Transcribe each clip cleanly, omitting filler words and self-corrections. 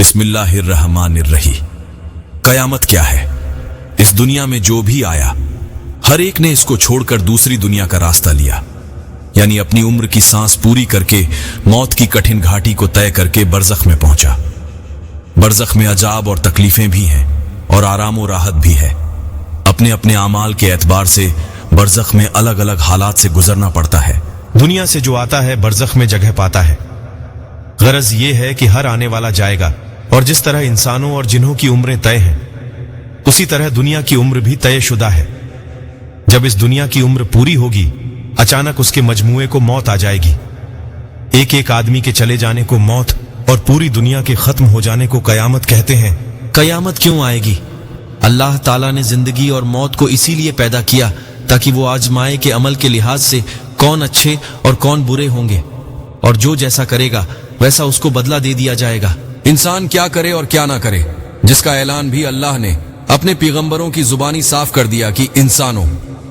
बिस्मिल्लाहिर्रहमानिर्रहीम। कयामत क्या है? इस दुनिया में जो भी आया, हर एक ने इसको छोड़कर दूसरी दुनिया का रास्ता लिया, यानी अपनी उम्र की सांस पूरी करके मौत की कठिन घाटी को तय करके बरज़ख में पहुंचा। बरज़ख में अजाब और तकलीफें भी हैं और आराम और राहत भी है। अपने अपने आमाल के एतबार से बरज़ख में अलग अलग हालात से गुजरना पड़ता है। दुनिया से जो आता है बरज़ख में जगह पाता है। गरज ये है कि हर आने वाला जाएगा, और जिस तरह इंसानों और जिन्हों की उम्रें तय हैं, उसी तरह दुनिया की उम्र भी तय शुदा है। जब इस दुनिया की उम्र पूरी होगी, अचानक उसके मजमूए को मौत आ जाएगी। एक एक आदमी के चले जाने को मौत और पूरी दुनिया के खत्म हो जाने को कयामत कहते हैं। कयामत क्यों आएगी? अल्लाह ताला ने जिंदगी और मौत को इसीलिए पैदा किया ताकि वो आजमाए के अमल के लिहाज से कौन अच्छे और कौन बुरे होंगे, और जो जैसा करेगा वैसा उसको बदला दे दिया जाएगा। इंसान क्या करे और क्या ना करे, जिसका ऐलान भी अल्लाह ने अपने पैगंबरों की जुबानी साफ कर दिया कि इंसानों,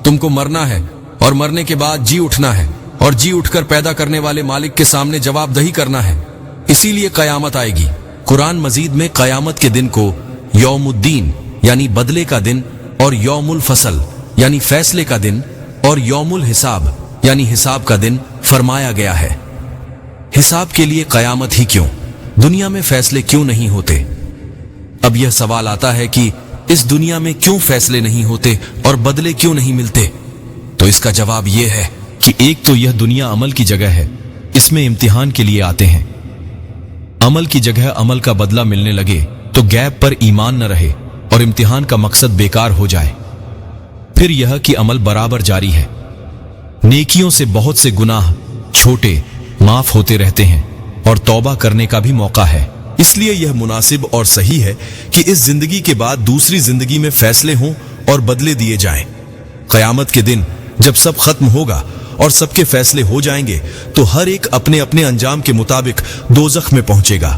तुमको मरना है और मरने के बाद जी उठना है, और जी उठकर पैदा करने वाले मालिक के सामने जवाबदही करना है। इसीलिए कयामत आएगी। कुरान मजीद में कयामत के दिन को यौमुद्दीन यानी बदले का दिन, और यौमुल फसल यानी फैसले का दिन, और यौमुल हिसाब यानी हिसाब का दिन फरमाया गया है। हिसाब के लिए कयामत ही क्यों? दुनिया में फैसले क्यों नहीं होते? अब यह सवाल आता है कि इस दुनिया में क्यों फैसले नहीं होते और बदले क्यों नहीं मिलते? तो इसका जवाब यह है कि एक तो यह दुनिया अमल की जगह है, इसमें इम्तिहान के लिए आते हैं। अमल की जगह अमल का बदला मिलने लगे तो गैप पर ईमान न रहे और इम्तिहान का मकसद बेकार हो जाए। फिर यह कि अमल बराबर जारी है, नेकियों से बहुत से गुनाह छोटे माफ होते रहते हैं और तौबा करने का भी मौका है। इसलिए यह मुनासिब और सही है कि इस जिंदगी के बाद दूसरी जिंदगी में फैसले हों और बदले दिए जाएं। कयामत के दिन जब सब खत्म होगा और सबके फैसले हो जाएंगे तो हर एक अपने अपने अंजाम के मुताबिक दोज़ख में पहुंचेगा।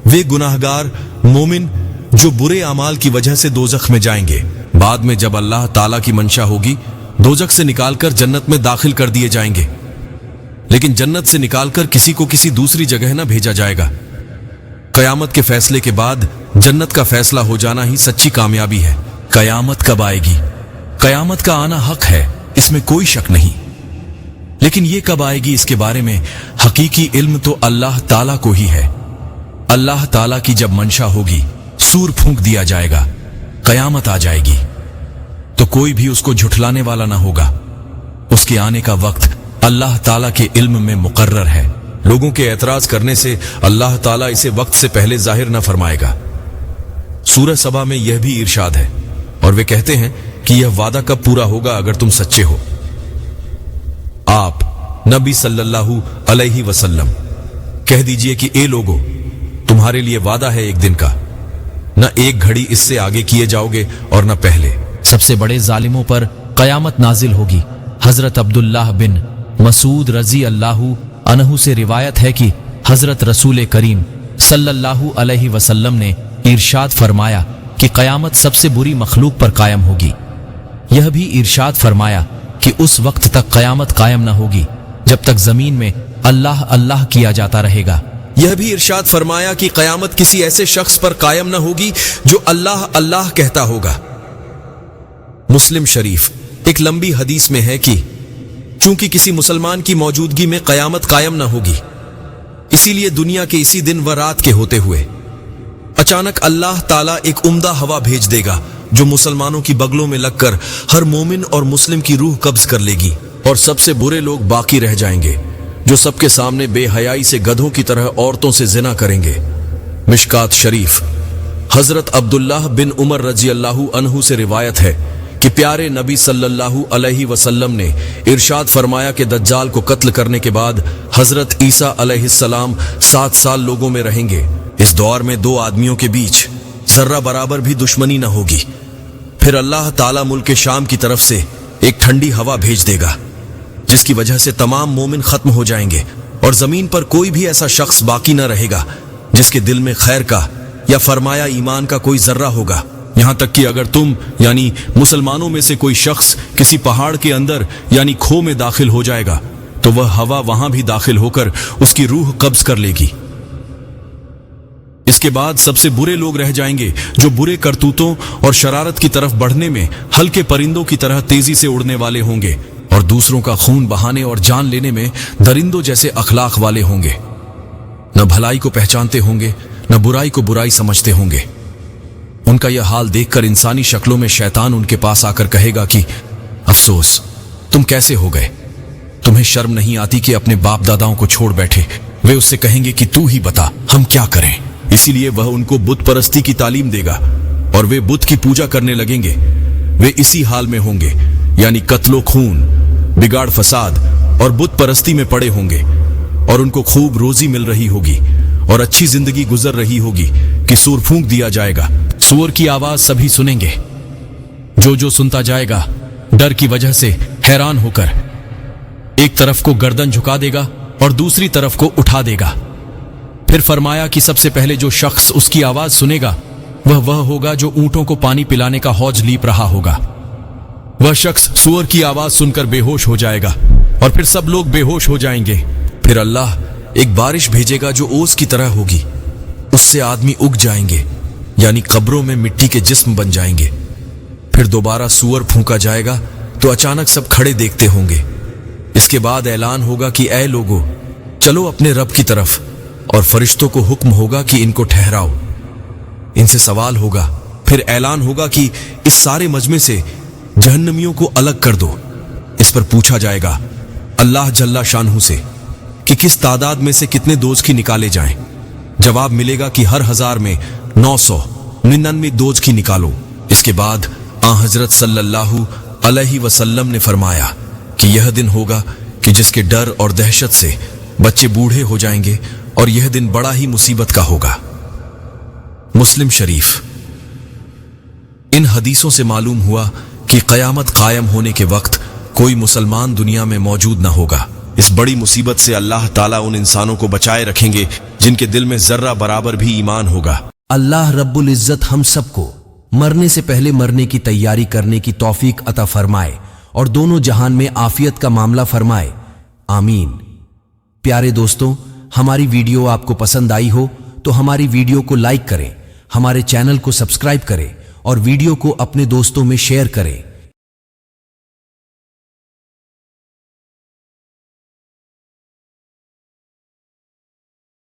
वे गुनाहगार मोमिन जो बुरे अमाल की वजह से दोज़ख में जाएंगे, बाद में जब अल्लाह ताला की मंशा होगी दोज़ख से निकालकर जन्नत में दाखिल कर दिए जाएंगे। लेकिन जन्नत से निकालकर किसी को किसी दूसरी जगह न भेजा जाएगा। कयामत के फैसले के बाद जन्नत का फैसला हो जाना ही सच्ची कामयाबी है। कयामत कब आएगी? कयामत का आना हक है, इसमें कोई शक नहीं, लेकिन ये कब आएगी इसके बारे में हकीकी इल्म तो अल्लाह ताला को ही है। अल्लाह ताला की जब मंशा होगी, सूर फूंक दिया जाएगा, कयामत आ जाएगी, तो कोई भी उसको झुठलाने वाला ना होगा। उसके आने का वक्त अल्लाह ताला के इल्म में मुकर्रर है। लोगों के एतराज करने से अल्लाह ताला इसे वक्त से पहले जाहिर न फरमाएगा। सूरह सबा में यह भी इरशाद है, और वे कहते हैं कि यह वादा कब पूरा होगा अगर तुम सच्चे हो। आप नबी सल्लल्लाहु अलैहि वसल्लम कह दीजिए कि ए लोगो, तुम्हारे लिए वादा है एक दिन का, न एक घड़ी इससे आगे किए जाओगे और न पहले। सबसे बड़े जालिमों पर कयामत नाजिल होगी। हजरत अब्दुल्लाह बिन मसूद रजी अल्लाहु अन्हु से रिवायत है कि हजरत रसूल करीम सल्लल्लाहु अलैहि वसल्लम ने इरशाद फरमाया कि कयामत सबसे बुरी मखलूक पर कायम होगी। यह भी इरशाद फरमाया कि उस वक्त तक कयामत कायम न होगी जब तक जमीन में अल्लाह अल्लाह किया जाता रहेगा। यह भी इरशाद फरमाया कि कयामत किसी ऐसे शख्स पर कायम न होगी जो अल्लाह अल्लाह कहता होगा। मुस्लिम शरीफ एक लंबी हदीस में है कि चूंकि किसी मुसलमान की मौजूदगी में कयामत कायम न होगी, इसीलिए दुनिया के इसी दिन व रात के होते हुए अचानक अल्लाह ताला एक उम्दा हवा भेज देगा जो मुसलमानों की बगलों में लगकर हर मोमिन और मुस्लिम की रूह कब्ज कर लेगी, और सबसे बुरे लोग बाकी रह जाएंगे जो सबके सामने बेहयाई से गधों की तरह औरतों से जिना करेंगे। मिशकात शरीफ हजरत अब्दुल्लाह बिन उमर रजी अल्लाहु अन्हु से रिवायत है कि प्यारे नबी सल्लल्लाहु अलैहि वसल्लम ने इरशाद फरमाया कि दज्जाल को कत्ल करने के बाद हजरत ईसा अलैहिस्सलाम 7 साल लोगों में रहेंगे। इस दौर में 2 आदमियों के बीच जर्रा बराबर भी दुश्मनी न होगी। फिर अल्लाह ताला मुल्क शाम की तरफ से एक ठंडी हवा भेज देगा जिसकी वजह से तमाम मोमिन खत्म हो जाएंगे, और जमीन पर कोई भी ऐसा शख्स बाकी न रहेगा जिसके दिल में खैर का या फरमाया ईमान का कोई जर्रा होगा। यहां तक कि अगर तुम यानी मुसलमानों में से कोई शख्स किसी पहाड़ के अंदर यानी खो में दाखिल हो जाएगा तो वह हवा वहां भी दाखिल होकर उसकी रूह कब्ज कर लेगी। इसके बाद सबसे बुरे लोग रह जाएंगे जो बुरे करतूतों और शरारत की तरफ बढ़ने में हल्के परिंदों की तरह तेजी से उड़ने वाले होंगे और दूसरों का खून बहाने और जान लेने में दरिंदों जैसे अखलाक वाले होंगे। न भलाई को पहचानते होंगे, न बुराई को बुराई समझते होंगे। उनका यह हाल देखकर इंसानी शक्लों में शैतान उनके पास आकर कहेगा कि अफसोस, तुम कैसे हो गए? तुम्हें शर्म नहीं आती कि अपने बाप दादाओं को छोड़ बैठे? वे उससे कहेंगे कि तू ही बता, हम क्या करें? इसीलिए वह उनको बुत परस्ती की तालीम देगा और वे बुत की पूजा करने लगेंगे। वे इसी हाल में होंगे, यानी कत्लो खून, बिगाड़ फसाद और बुत परस्ती में पड़े होंगे और उनको खूब रोजी मिल रही होगी और अच्छी जिंदगी गुजर रही होगी कि सूर फूंक दिया जाएगा। सूअर की आवाज सभी सुनेंगे। जो सुनता जाएगा डर की वजह से हैरान होकर एक तरफ को गर्दन झुका देगा और दूसरी तरफ को उठा देगा। फिर फरमाया कि सबसे पहले जो शख्स उसकी आवाज सुनेगा वह होगा जो ऊंटों को पानी पिलाने का हौज लीप रहा होगा। वह शख्स सूअर की आवाज सुनकर बेहोश हो जाएगा और फिर सब लोग बेहोश हो जाएंगे। फिर अल्लाह एक बारिश भेजेगा जो ओस की तरह होगी, उससे आदमी उग जाएंगे, यानी कब्रों में मिट्टी के जिस्म बन जाएंगे। फिर दोबारा सूअर फूंका जाएगा तो अचानक सब खड़े देखते होंगे। इसके बाद ऐलान होगा कि ऐ लोगों, चलो अपने रब की तरफ, और फरिश्तों को हुक्म होगा कि इनको ठहराओ। इनसे सवाल होगा, फिर ऐलान होगा कि इस सारे मजमे से जहन्नमियों को अलग कर दो। इस पर पूछा जाएगा अल्लाह जल्ला शानहू से कि किस तादाद में से कितने दोज़खी निकाले जाएं। जवाब मिलेगा कि हर 1000 में 999 दोज़खी निकालो। इसके बाद हजरत सल्लल्लाहु अलैहि वसल्लम ने फरमाया कि यह दिन होगा कि जिसके डर और दहशत से बच्चे बूढ़े हो जाएंगे और यह दिन बड़ा ही मुसीबत का होगा। मुस्लिम शरीफ। इन हदीसों से मालूम हुआ कि क़यामत कायम होने के वक्त कोई मुसलमान दुनिया में मौजूद न होगा। इस बड़ी मुसीबत से अल्लाह ताला उन इंसानों को बचाए रखेंगे जिनके दिल में जर्रा बराबर भी ईमान होगा। अल्लाह रब्बुल इज्जत हम सबको मरने से पहले मरने की तैयारी करने की तौफीक अता फरमाए और दोनों जहान में आफियत का मामला फरमाए, आमीन। प्यारे दोस्तों, हमारी वीडियो आपको पसंद आई हो तो हमारी वीडियो को लाइक करें, हमारे चैनल को सब्सक्राइब करें और वीडियो को अपने दोस्तों में शेयर करें।